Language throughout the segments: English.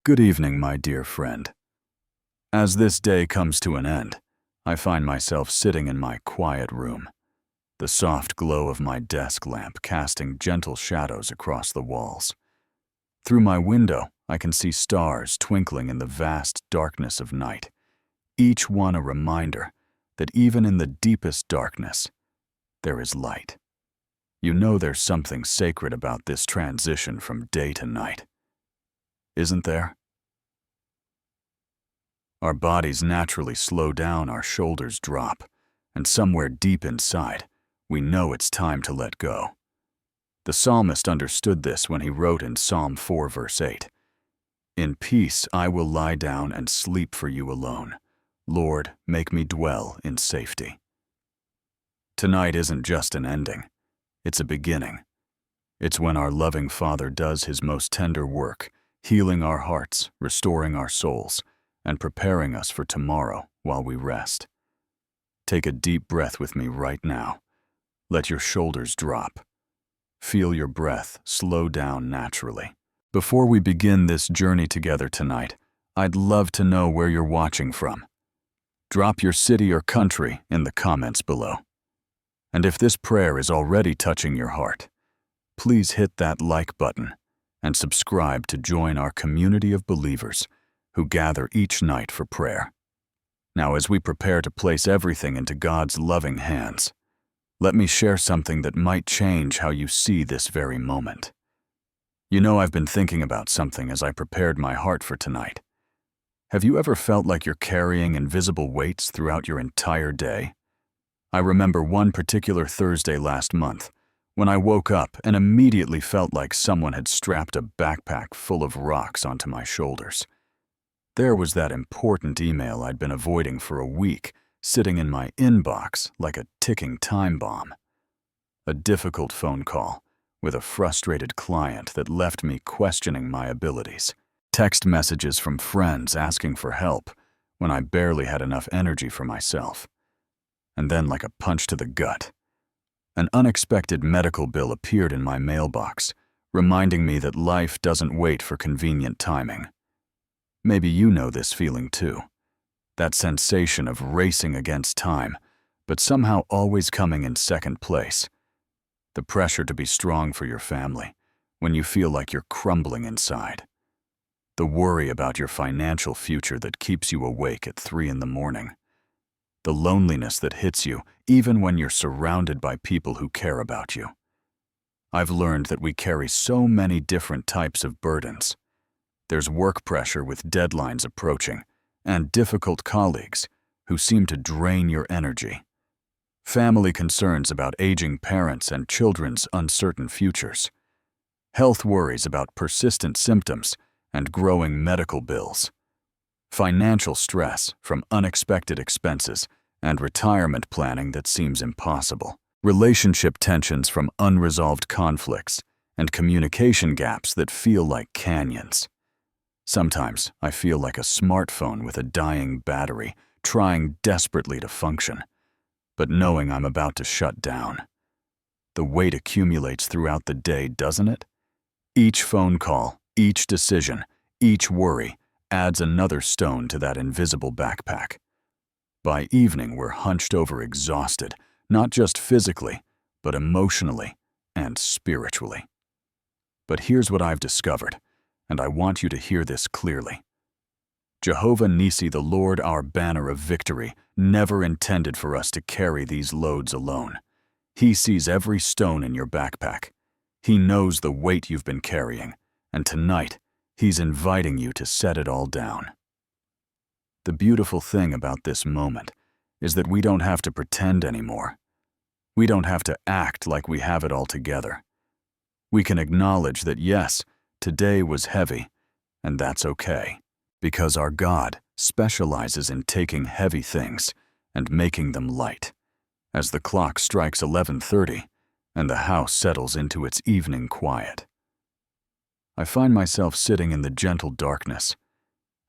Good evening, my dear friend. As this day comes to an end, I find myself sitting in my quiet room, the soft glow of my desk lamp casting gentle shadows across the walls. Through my window, I can see stars twinkling in the vast darkness of night, each one a reminder that even in the deepest darkness, there is light. You know there's something sacred about this transition from day to night, isn't there? Our bodies naturally slow down, our shoulders drop, and somewhere deep inside, we know it's time to let go. The psalmist understood this when he wrote in Psalm 4 verse 8, "In peace I will lie down and sleep for you alone. Lord, make me dwell in safety." Tonight isn't just an ending, it's a beginning. It's when our loving Father does his most tender work, healing our hearts, restoring our souls, and preparing us for tomorrow while we rest. Take a deep breath with me right now. Let your shoulders drop. Feel your breath slow down naturally. Before we begin this journey together tonight, I'd love to know where you're watching from. Drop your city or country in the comments below. And if this prayer is already touching your heart, please hit that like button and subscribe to join our community of believers who gather each night for prayer. Now, as we prepare to place everything into God's loving hands, let me share something that might change how you see this very moment. You know, I've been thinking about something as I prepared my heart for tonight. Have you ever felt like you're carrying invisible weights throughout your entire day? I remember one particular Thursday last month when I woke up and immediately felt like someone had strapped a backpack full of rocks onto my shoulders. There was that important email I'd been avoiding for a week, sitting in my inbox like a ticking time bomb. A difficult phone call with a frustrated client that left me questioning my abilities. Text messages from friends asking for help when I barely had enough energy for myself. And then, like a punch to the gut, an unexpected medical bill appeared in my mailbox, reminding me that life doesn't wait for convenient timing. Maybe you know this feeling too. That sensation of racing against time, but somehow always coming in second place. The pressure to be strong for your family when you feel like you're crumbling inside. The worry about your financial future that keeps you awake at 3 a.m. The loneliness that hits you even when you're surrounded by people who care about you. I've learned that we carry so many different types of burdens. There's work pressure with deadlines approaching, and difficult colleagues who seem to drain your energy. Family concerns about aging parents and children's uncertain futures. Health worries about persistent symptoms and growing medical bills. Financial stress from unexpected expenses and retirement planning that seems impossible. Relationship tensions from unresolved conflicts and communication gaps that feel like canyons. Sometimes I feel like a smartphone with a dying battery, trying desperately to function, but knowing I'm about to shut down. The weight accumulates throughout the day, doesn't it? Each phone call, each decision, each worry adds another stone to that invisible backpack. By evening, we're hunched over exhausted, not just physically, but emotionally and spiritually. But here's what I've discovered, and I want you to hear this clearly. Jehovah Nissi, the Lord, our banner of victory, never intended for us to carry these loads alone. He sees every stone in your backpack. He knows the weight you've been carrying, and tonight, He's inviting you to set it all down. The beautiful thing about this moment is that we don't have to pretend anymore. We don't have to act like we have it all together. We can acknowledge that yes, today was heavy, and that's okay, because our God specializes in taking heavy things and making them light. As the clock strikes 11:30 and the house settles into its evening quiet, I find myself sitting in the gentle darkness,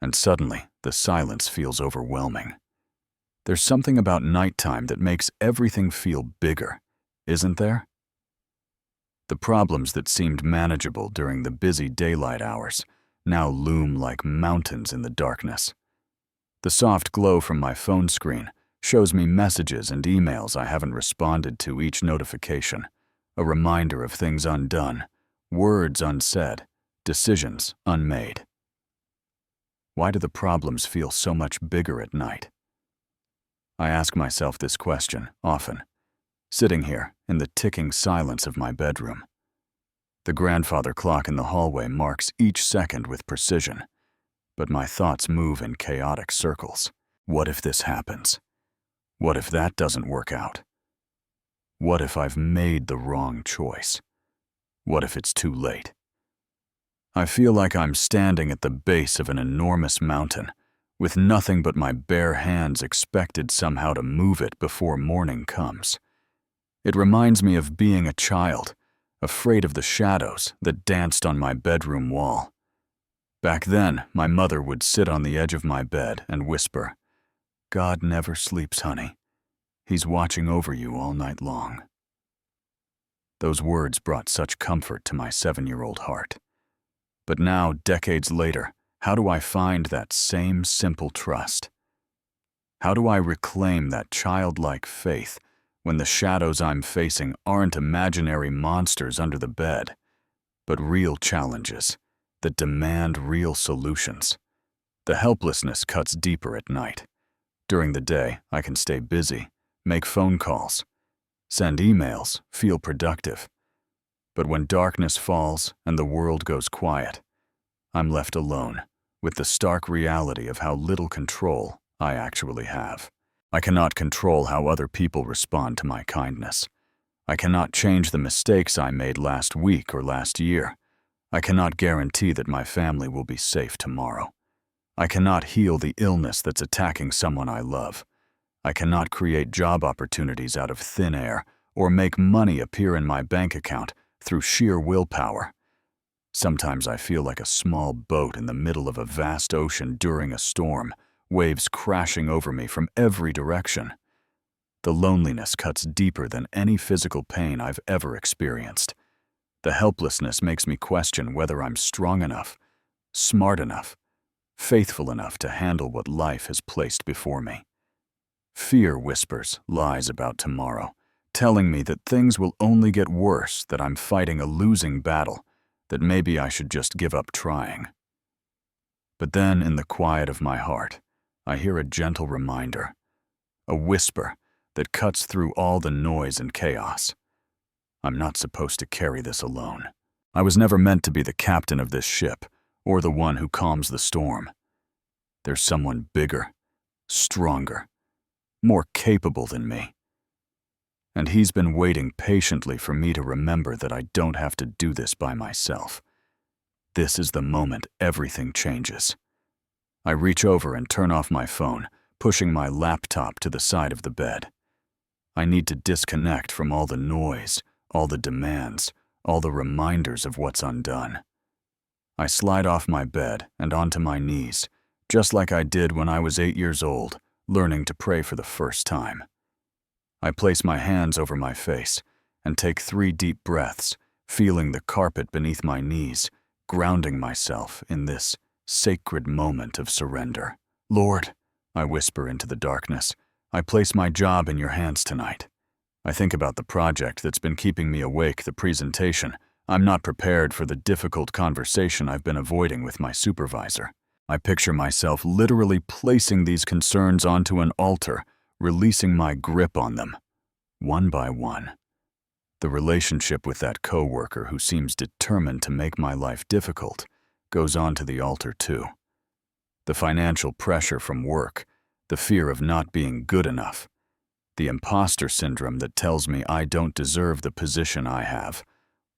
and suddenly the silence feels overwhelming. There's something about nighttime that makes everything feel bigger, isn't there? The problems that seemed manageable during the busy daylight hours now loom like mountains in the darkness. The soft glow from my phone screen shows me messages and emails I haven't responded to, each notification, a reminder of things undone, words unsaid, decisions unmade. Why do the problems feel so much bigger at night? I ask myself this question often, sitting here in the ticking silence of my bedroom. The grandfather clock in the hallway marks each second with precision, but my thoughts move in chaotic circles. What if this happens? What if that doesn't work out? What if I've made the wrong choice? What if it's too late? I feel like I'm standing at the base of an enormous mountain, with nothing but my bare hands expected somehow to move it before morning comes. It reminds me of being a child, afraid of the shadows that danced on my bedroom wall. Back then, my mother would sit on the edge of my bed and whisper, "God never sleeps, honey. He's watching over you all night long." Those words brought such comfort to my 7-year-old heart. But now, decades later, how do I find that same simple trust? How do I reclaim that childlike faith when the shadows I'm facing aren't imaginary monsters under the bed, but real challenges that demand real solutions? The helplessness cuts deeper at night. During the day, I can stay busy, make phone calls, send emails, feel productive. But when darkness falls and the world goes quiet, I'm left alone with the stark reality of how little control I actually have. I cannot control how other people respond to my kindness. I cannot change the mistakes I made last week or last year. I cannot guarantee that my family will be safe tomorrow. I cannot heal the illness that's attacking someone I love. I cannot create job opportunities out of thin air or make money appear in my bank account through sheer willpower. Sometimes I feel like a small boat in the middle of a vast ocean during a storm, waves crashing over me from every direction. The loneliness cuts deeper than any physical pain I've ever experienced. The helplessness makes me question whether I'm strong enough, smart enough, faithful enough to handle what life has placed before me. Fear whispers lies about tomorrow, telling me that things will only get worse, that I'm fighting a losing battle, that maybe I should just give up trying. But then, in the quiet of my heart, I hear a gentle reminder, a whisper that cuts through all the noise and chaos. I'm not supposed to carry this alone. I was never meant to be the captain of this ship, or the one who calms the storm. There's someone bigger, stronger, more capable than me. And he's been waiting patiently for me to remember that I don't have to do this by myself. This is the moment everything changes. I reach over and turn off my phone, pushing my laptop to the side of the bed. I need to disconnect from all the noise, all the demands, all the reminders of what's undone. I slide off my bed and onto my knees, just like I did when I was 8 years old, learning to pray for the first time. I place my hands over my face and take 3 deep breaths, feeling the carpet beneath my knees, grounding myself in this sacred moment of surrender. "Lord," I whisper into the darkness, "I place my job in your hands tonight." I think about the project that's been keeping me awake, the presentation. I'm not prepared for the difficult conversation I've been avoiding with my supervisor. I picture myself literally placing these concerns onto an altar, releasing my grip on them, one by one. The relationship with that coworker who seems determined to make my life difficult goes onto the altar too. The financial pressure from work, the fear of not being good enough, the imposter syndrome that tells me I don't deserve the position I have,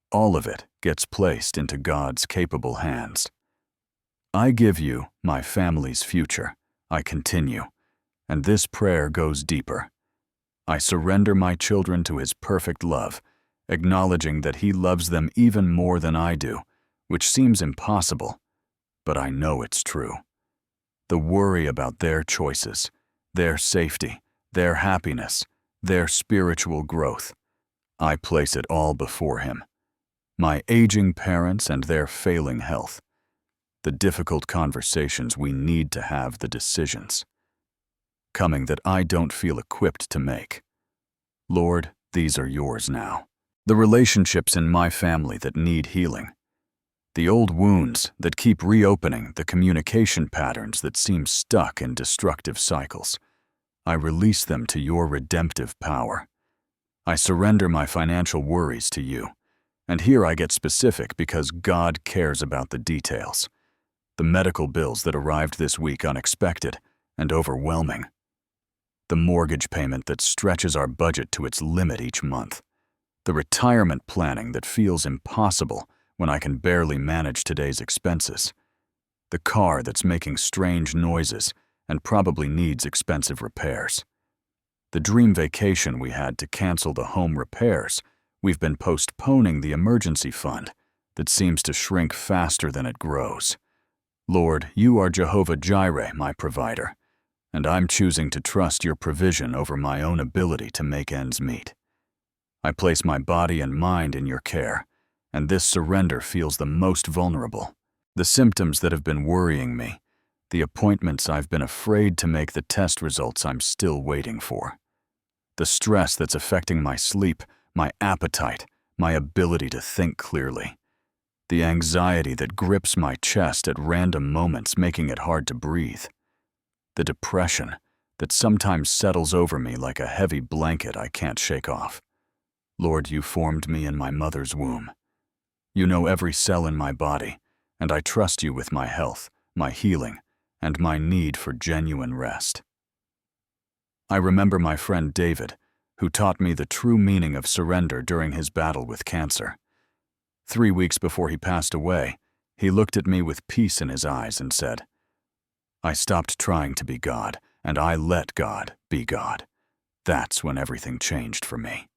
all of it gets placed into God's capable hands. "I give you my family's future," I continue, and this prayer goes deeper. I surrender my children to His perfect love, acknowledging that He loves them even more than I do, which seems impossible, but I know it's true. The worry about their choices, their safety, their happiness, their spiritual growth, I place it all before Him. My aging parents and their failing health, the difficult conversations we need to have, the decisions coming that I don't feel equipped to make. Lord, these are yours now. The relationships in my family that need healing. The old wounds that keep reopening, the communication patterns that seem stuck in destructive cycles. I release them to your redemptive power. I surrender my financial worries to you. And here I get specific because God cares about the details. The medical bills that arrived this week, unexpected and overwhelming. The mortgage payment that stretches our budget to its limit each month. The retirement planning that feels impossible when I can barely manage today's expenses. The car that's making strange noises and probably needs expensive repairs. The dream vacation we had to cancel the home repairs. We've been postponing the emergency fund that seems to shrink faster than it grows. Lord, you are Jehovah Jireh, my provider, and I'm choosing to trust your provision over my own ability to make ends meet. I place my body and mind in your care, and this surrender feels the most vulnerable. The symptoms that have been worrying me, the appointments I've been afraid to make, the test results I'm still waiting for. The stress that's affecting my sleep, my appetite, my ability to think clearly. The anxiety that grips my chest at random moments, making it hard to breathe. The depression that sometimes settles over me like a heavy blanket I can't shake off. Lord, you formed me in my mother's womb. You know every cell in my body, and I trust you with my health, my healing, and my need for genuine rest. I remember my friend David, who taught me the true meaning of surrender during his battle with cancer. 3 weeks before he passed away, he looked at me with peace in his eyes and said, I stopped trying to be God, and I let God be God. That's when everything changed for me.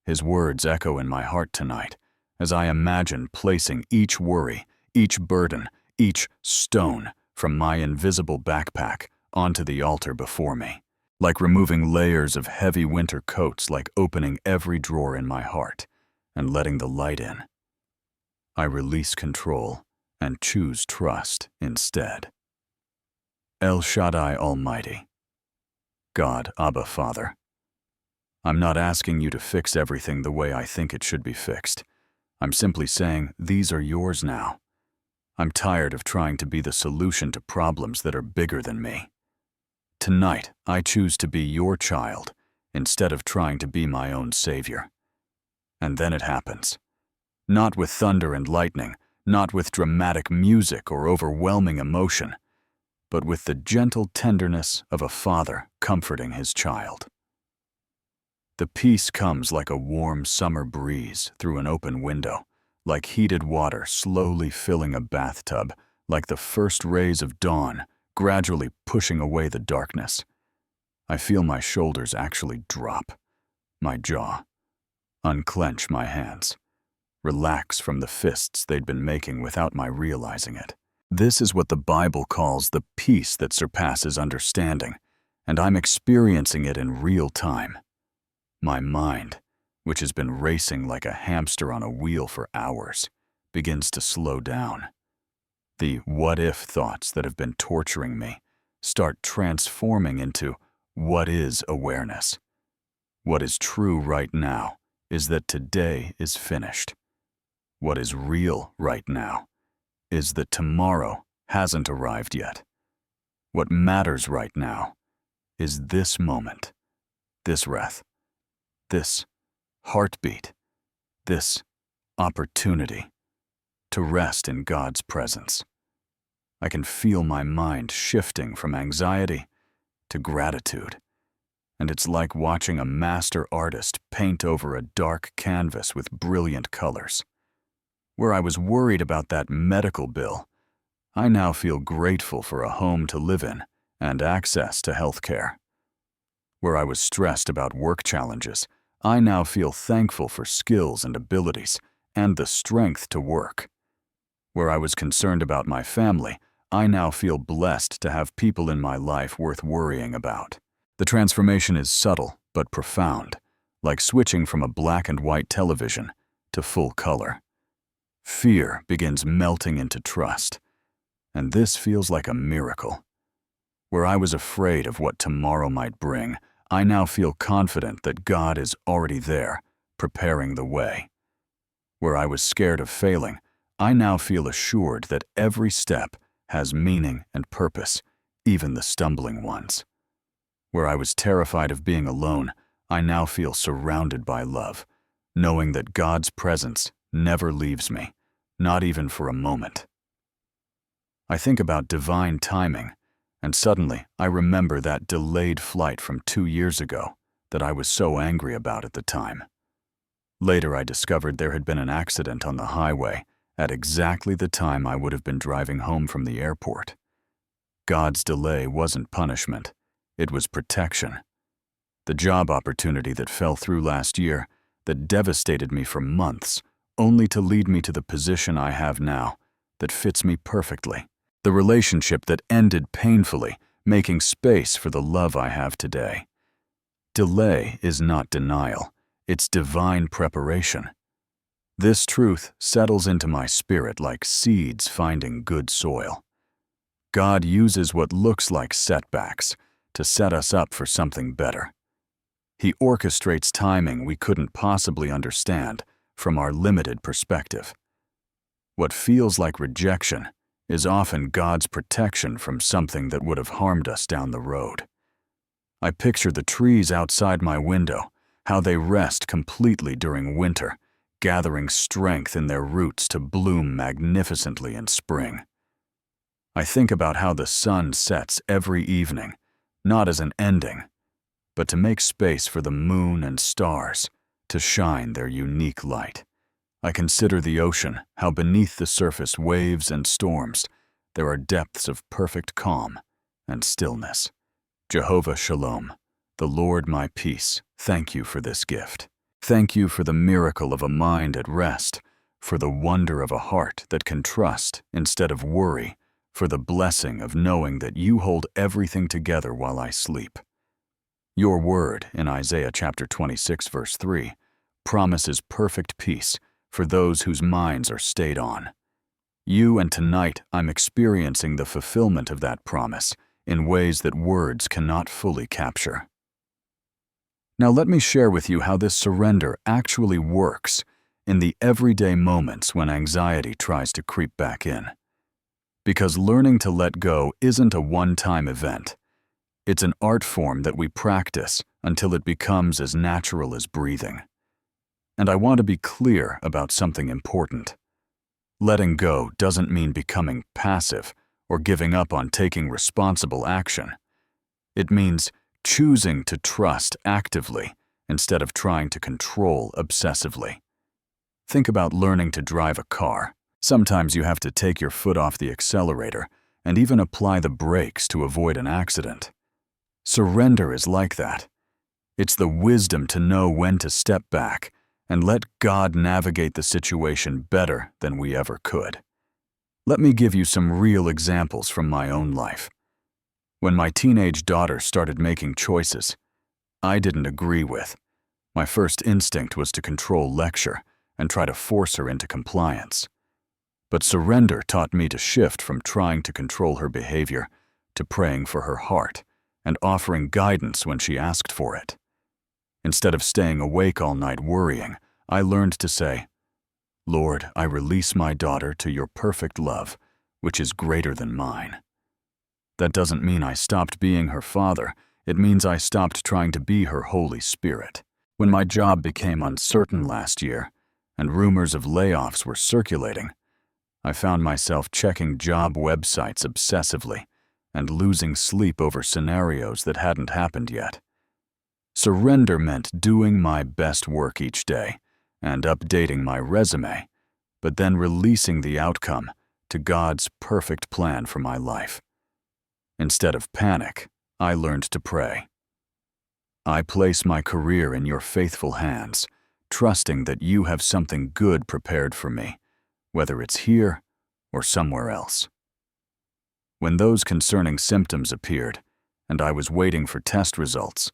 His words echo in my heart tonight as I imagine placing each worry, each burden, each stone from my invisible backpack onto the altar before me, like removing layers of heavy winter coats, like opening every drawer in my heart and letting the light in. I release control and choose trust instead. El Shaddai Almighty, God, Abba Father, I'm not asking you to fix everything the way I think it should be fixed. I'm simply saying, these are yours now. I'm tired of trying to be the solution to problems that are bigger than me. Tonight, I choose to be your child instead of trying to be my own savior. And then it happens. Not with thunder and lightning, not with dramatic music or overwhelming emotion, but with the gentle tenderness of a father comforting his child. The peace comes like a warm summer breeze through an open window, like heated water slowly filling a bathtub, like the first rays of dawn gradually pushing away the darkness. I feel my shoulders actually drop, my jaw, unclench my hands, relax from the fists they'd been making without my realizing it. This is what the Bible calls the peace that surpasses understanding, and I'm experiencing it in real time. My mind, which has been racing like a hamster on a wheel for hours, begins to slow down. The what-if thoughts that have been torturing me start transforming into what is awareness. What is true right now is that today is finished. What is real right now is that tomorrow hasn't arrived yet. What matters right now is this moment, this breath, this heartbeat, this opportunity to rest in God's presence. I can feel my mind shifting from anxiety to gratitude, and it's like watching a master artist paint over a dark canvas with brilliant colors. Where I was worried about that medical bill, I now feel grateful for a home to live in and access to health care. Where I was stressed about work challenges, I now feel thankful for skills and abilities and the strength to work. Where I was concerned about my family, I now feel blessed to have people in my life worth worrying about. The transformation is subtle but profound, like switching from a black and white television to full color. Fear begins melting into trust. and this feels like a miracle. Where I was afraid of what tomorrow might bring, I now feel confident that God is already there, preparing the way. Where I was scared of failing, I now feel assured that every step has meaning and purpose, even the stumbling ones. Where I was terrified of being alone, I now feel surrounded by love, knowing that God's presence never leaves me, not even for a moment. I think about divine timing, and suddenly I remember that delayed flight from 2 years ago that I was so angry about at the time. Later I discovered there had been an accident on the highway at exactly the time I would have been driving home from the airport. God's delay wasn't punishment, it was protection. The job opportunity that fell through last year, that devastated me for months, only to lead me to the position I have now, that fits me perfectly. The relationship that ended painfully, making space for the love I have today. Delay is not denial, it's divine preparation. This truth settles into my spirit like seeds finding good soil. God uses what looks like setbacks to set us up for something better. He orchestrates timing we couldn't possibly understand from our limited perspective. What feels like rejection is often God's protection from something that would have harmed us down the road. I picture the trees outside my window, how they rest completely during winter, gathering strength in their roots to bloom magnificently in spring. I think about how the sun sets every evening, not as an ending, but to make space for the moon and stars to shine their unique light. I consider the ocean, how beneath the surface waves and storms, there are depths of perfect calm and stillness. Jehovah Shalom, the Lord my peace, thank you for this gift. Thank you for the miracle of a mind at rest, for the wonder of a heart that can trust instead of worry, for the blessing of knowing that you hold everything together while I sleep. Your word in Isaiah chapter 26, verse 3, promises perfect peace for those whose minds are stayed on. You and tonight I'm experiencing the fulfillment of that promise in ways that words cannot fully capture. Now let me share with you how this surrender actually works in the everyday moments when anxiety tries to creep back in. Because learning to let go isn't a one-time event. It's an art form that we practice until it becomes as natural as breathing. And I want to be clear about something important. Letting go doesn't mean becoming passive or giving up on taking responsible action. It means choosing to trust actively instead of trying to control obsessively. Think about learning to drive a car. Sometimes you have to take your foot off the accelerator and even apply the brakes to avoid an accident. Surrender is like that. It's the wisdom to know when to step back and let God navigate the situation better than we ever could. Let me give you some real examples from my own life. When my teenage daughter started making choices I didn't agree with, my first instinct was to control lecture and try to force her into compliance. But surrender taught me to shift from trying to control her behavior to praying for her heart and offering guidance when she asked for it. Instead of staying awake all night worrying, I learned to say, Lord, I release my daughter to your perfect love, which is greater than mine. That doesn't mean I stopped being her father. It means I stopped trying to be her Holy Spirit. When my job became uncertain last year, and rumors of layoffs were circulating, I found myself checking job websites obsessively and losing sleep over scenarios that hadn't happened yet. Surrender meant doing my best work each day and updating my resume, but then releasing the outcome to God's perfect plan for my life. Instead of panic, I learned to pray. I place my career in your faithful hands, trusting that you have something good prepared for me, whether it's here or somewhere else. When those concerning symptoms appeared, and I was waiting for test results,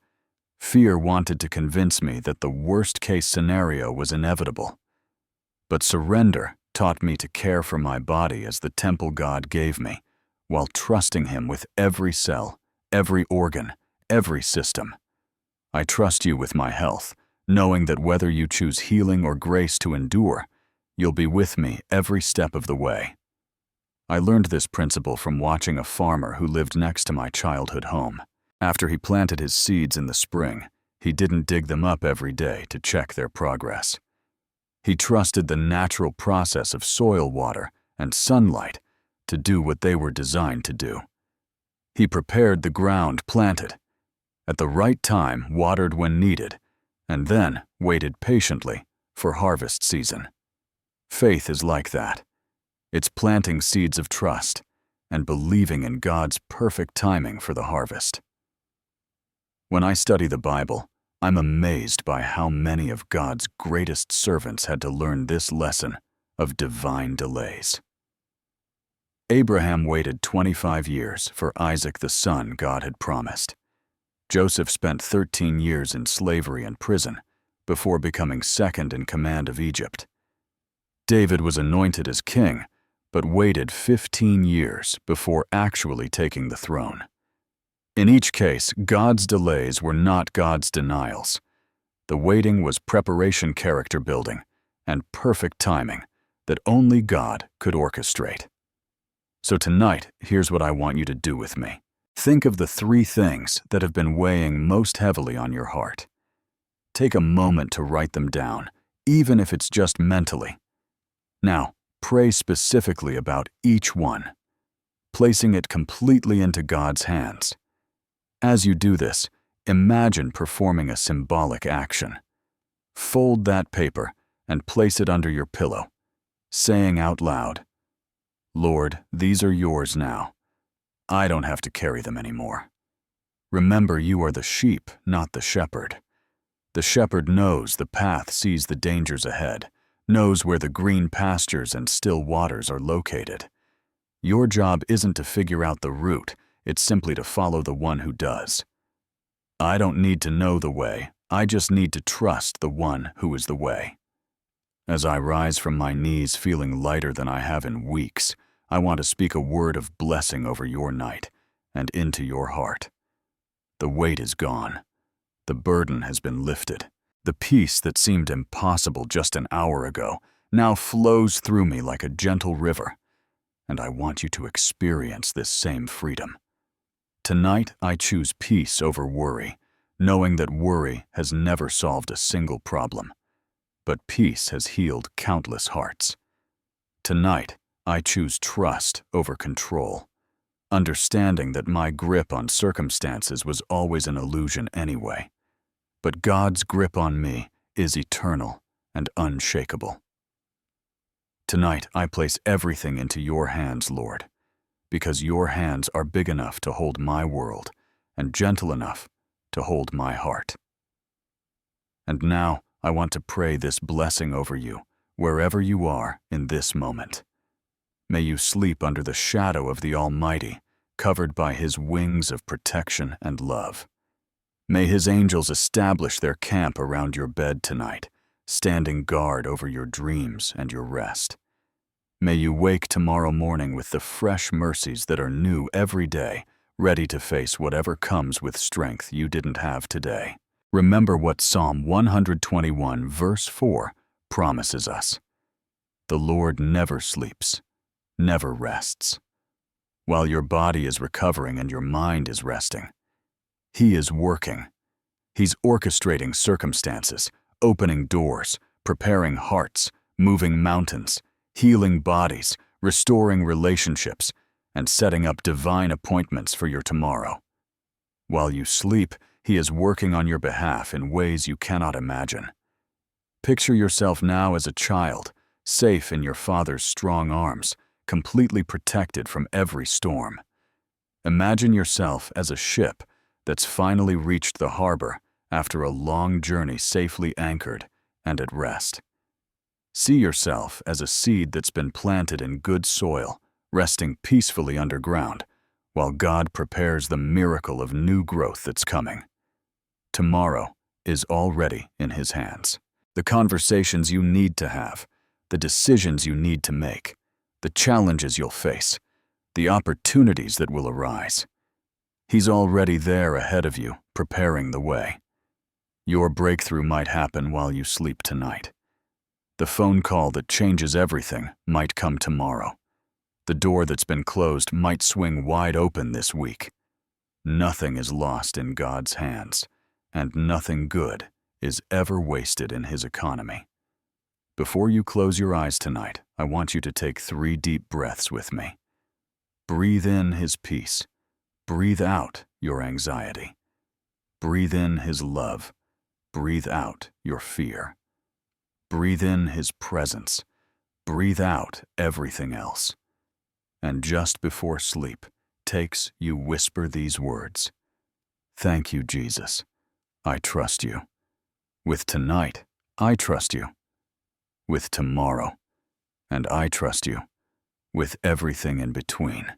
fear wanted to convince me that the worst-case scenario was inevitable. But surrender taught me to care for my body as the temple God gave me, while trusting Him with every cell, every organ, every system. I trust you with my health, knowing that whether you choose healing or grace to endure, you'll be with me every step of the way. I learned this principle from watching a farmer who lived next to my childhood home. After he planted his seeds in the spring, he didn't dig them up every day to check their progress. He trusted the natural process of soil water and sunlight to do what they were designed to do. He prepared the ground, planted, at the right time, watered when needed, and then waited patiently for harvest season. Faith is like that. It's planting seeds of trust and believing in God's perfect timing for the harvest. When I study the Bible, I'm amazed by how many of God's greatest servants had to learn this lesson of divine delays. Abraham waited 25 years for Isaac, the son God had promised. Joseph spent 13 years in slavery and prison before becoming second in command of Egypt. David was anointed as king, but waited 15 years before actually taking the throne. In each case, God's delays were not God's denials. The waiting was preparation, character building, and perfect timing that only God could orchestrate. So tonight, here's what I want you to do with me. Think of the 3 things that have been weighing most heavily on your heart. Take a moment to write them down, even if it's just mentally. Now, pray specifically about each one, placing it completely into God's hands. As you do this, imagine performing a symbolic action. Fold that paper and place it under your pillow, saying out loud, "Lord, these are yours now. I don't have to carry them anymore." Remember, you are the sheep, not the shepherd. The shepherd knows the path, sees the dangers ahead, knows where the green pastures and still waters are located. Your job isn't to figure out the route, it's simply to follow the one who does. I don't need to know the way, I just need to trust the one who is the way. As I rise from my knees feeling lighter than I have in weeks, I want to speak a word of blessing over your night and into your heart. The weight is gone. The burden has been lifted. The peace that seemed impossible just an hour ago now flows through me like a gentle river, and I want you to experience this same freedom. Tonight, I choose peace over worry, knowing that worry has never solved a single problem, but peace has healed countless hearts. Tonight, I choose trust over control, understanding that my grip on circumstances was always an illusion anyway, but God's grip on me is eternal and unshakable. Tonight, I place everything into your hands, Lord, because your hands are big enough to hold my world and gentle enough to hold my heart. And now, I want to pray this blessing over you, wherever you are in this moment. May you sleep under the shadow of the Almighty, covered by His wings of protection and love. May His angels establish their camp around your bed tonight, standing guard over your dreams and your rest. May you wake tomorrow morning with the fresh mercies that are new every day, ready to face whatever comes with strength you didn't have today. Remember what Psalm 121, verse 4 promises us. The Lord never sleeps, never rests. While your body is recovering and your mind is resting, He is working. He's orchestrating circumstances, opening doors, preparing hearts, moving mountains, healing bodies, restoring relationships, and setting up divine appointments for your tomorrow. While you sleep, He is working on your behalf in ways you cannot imagine. Picture yourself now as a child, safe in your Father's strong arms, completely protected from every storm. Imagine yourself as a ship that's finally reached the harbor after a long journey, safely anchored and at rest. See yourself as a seed that's been planted in good soil, resting peacefully underground, while God prepares the miracle of new growth that's coming. Tomorrow is already in His hands. The conversations you need to have, the decisions you need to make, the challenges you'll face, the opportunities that will arise. He's already there ahead of you, preparing the way. Your breakthrough might happen while you sleep tonight. The phone call that changes everything might come tomorrow. The door that's been closed might swing wide open this week. Nothing is lost in God's hands, and nothing good is ever wasted in His economy. Before you close your eyes tonight, I want you to take 3 deep breaths with me. Breathe in His peace. Breathe out your anxiety. Breathe in His love. Breathe out your fear. Breathe in His presence. Breathe out everything else. And just before sleep takes, you whisper these words: "Thank you, Jesus. I trust you. With tonight, I trust you. With tomorrow, and I trust you. With everything in between."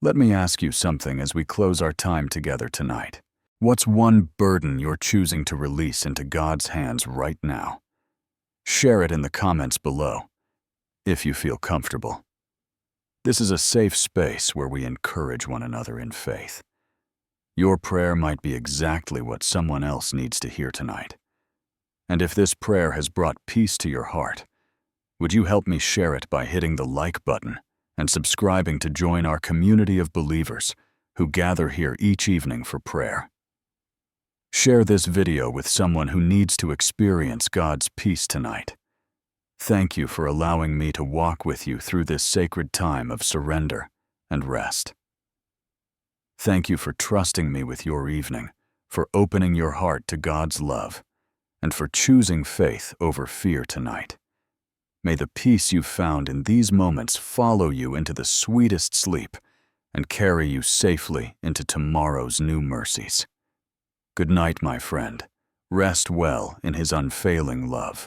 Let me ask you something as we close our time together tonight. What's one burden you're choosing to release into God's hands right now? Share it in the comments below, if you feel comfortable. This is a safe space where we encourage one another in faith. Your prayer might be exactly what someone else needs to hear tonight. And if this prayer has brought peace to your heart, would you help me share it by hitting the like button and subscribing to join our community of believers who gather here each evening for prayer? Share this video with someone who needs to experience God's peace tonight. Thank you for allowing me to walk with you through this sacred time of surrender and rest. Thank you for trusting me with your evening, for opening your heart to God's love, and for choosing faith over fear tonight. May the peace you found in these moments follow you into the sweetest sleep and carry you safely into tomorrow's new mercies. Good night, my friend. Rest well in His unfailing love.